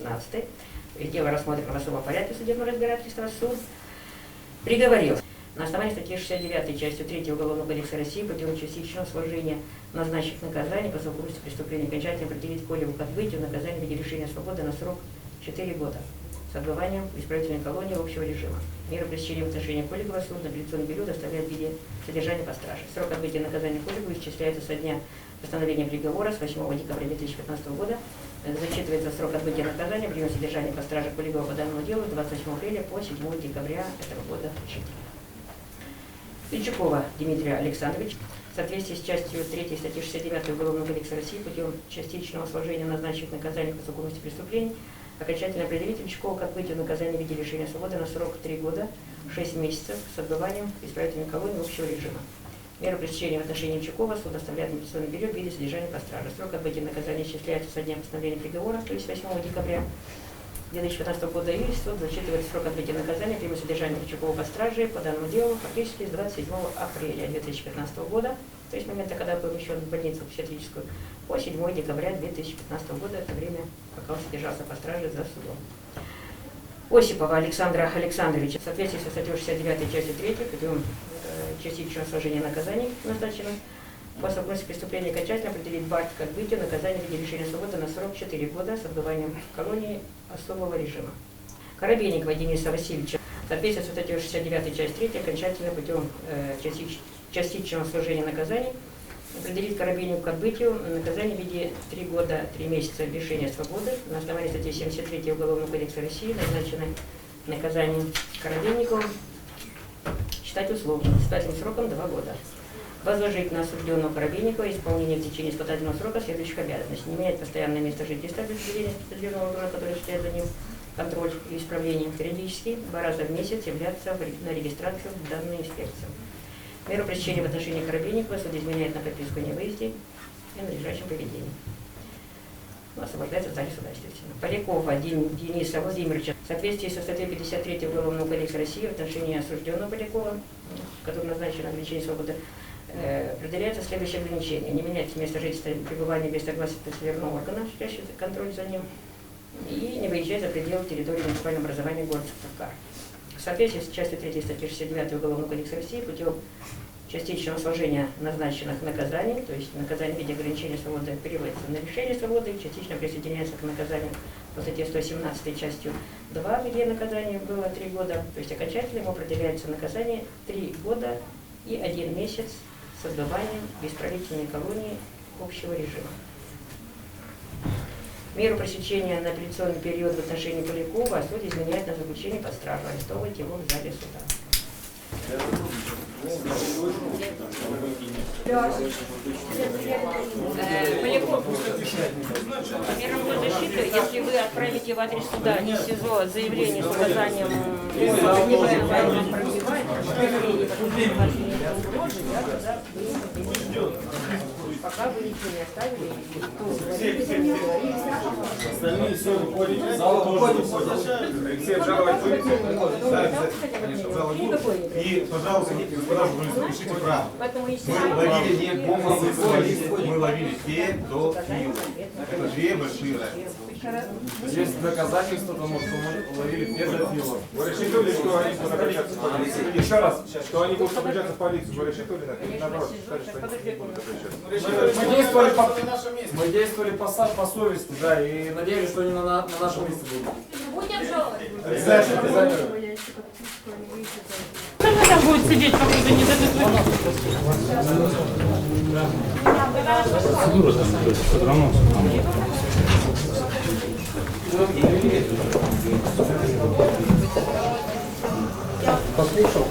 16. Дело рассмотрено в особом порядке судебного разбирательства. Суд приговорил на основании статьи 69 частью 3 Уголовного кодекса России путем частичного сложения назначенных наказаний по совокупности преступлений окончательно определить Колеву к отбытию наказания в виде лишения свободы на срок 4 года с отбыванием в исправительной колонии общего режима. Меру пресечения в отношении Колевого суд на апелляционный период оставляет в виде содержания по страже. Срок отбытия наказания Колевого исчисляется со дня постановления приговора с 8 декабря 2015 года. Зачитывается срок отбытия наказания, время содержания по страже Колевого по данному делу с 28 апреля по 7 декабря этого года. Ильчукова Дмитрия Александровича в соответствии с частью 3 статьи 69 Уголовного кодекса России путем частичного сложения назначенных наказаний по совокупности преступлений окончательно определить Ильчукова к отбытию наказания в виде лишения свободы на срок 3 года 6 месяцев с отбыванием в исправительной колонии общего режима. Меру пресечения в отношении Ильчукова суд оставляет на апелляционный период в виде содержания по страже. Срок отбытия наказания исчисляется со дня постановления приговора, то есть 8 декабря 2015 года, и суд зачитывает срок отбытия наказания прямое содержание Ильчукова по страже по данному делу фактически с 27 апреля 2015 года, то есть с момента, когда помещен в больницу психиатрическую, по 7 декабря 2015 года, это время, пока он содержался по страже за судом. Осипова Александра Александровича в соответствии со статьей 69 частью 3 путем частичного сложения наказаний, назначенных по совокупности преступления, окончательно определить БАРТ к отбытию наказания в виде лишения свободы на срок 4 года с отбыванием в колонии особого режима. Коробейникова Дениса Васильевича в соответствии со статьей 69 часть 3 окончательно путем частичного сложения наказаний определить Коробейникову к отбытию наказания в виде 3 года 3 месяца лишения свободы. На основании статьи 73 Уголовного кодекса России назначено наказание Коробейникову считать условным, с испытательным сроком 2 года. Возложить на осужденного Коробейникова исполнение в течение испытательного срока следующих обязанностей: не менять постоянное место жительства без определения специализированного органа, который осуществляет за ним контроль и исправление, периодически 2 раза в месяц являться на регистрацию в данную инспекцию. Меру пресечения в отношении Коробейникова суд изменяет на подписку о невыезде и надлежащем поведении. Освобождается в зале суда, естественно. Полякова Дениса Владимировича в соответствии со статьей 53 Уголовного кодекса России в отношении осужденного Полякова, который назначен на ограничение свободы, определяется следующее ограничение: не менять место жительства и пребывания без согласия специализированного органа, осуществляющего контроль за ним, и не выезжать за пределы территории муниципального образования города Сыктывкар. В соответствии с частью 3 статьи 69 Уголовного кодекса России путем частичного сложения назначенных наказаний, то есть наказание в виде ограничения свободы переводится на лишение свободы, частично присоединяется к наказанию по статье 117 частью 2, где наказание было 3 года, то есть окончательно ему определяется наказание 3 года и 1 месяц с отбыванием в исправительной колонии общего режима. Меру пресечения на апелляционный период в отношении Полякова суд изменяет на заключение под стражу, арестовывать его в зале суда. Поляков, мерам защиты, если вы отправите в адрес суда из СИЗО заявление с указанием пока вы ничего не оставили, остальные все выходите, зал тоже выходит. Алексей, обжаловать будете? Конечно, зал будет. И, пожалуйста, господа журналисты, пишите правду. Мы ловили не гомосексуалистов, мы ловили педофилов. Это 2 большие разницы. Есть доказательства тому, что мы ловили педофилов. Вы рассчитывали, что они будут обращаться в полицию? Еще раз, что они будут обращаться в полицию? Вы рассчитывали на это? Наоборот, сказали, что они не будут обращаться. Мы действовали по совести, да, и надеялись, что они на нашем месте будут. Будем жаловать. Обязательно, обязательно. Кто там будет сидеть, пока вы не дадут Послушал.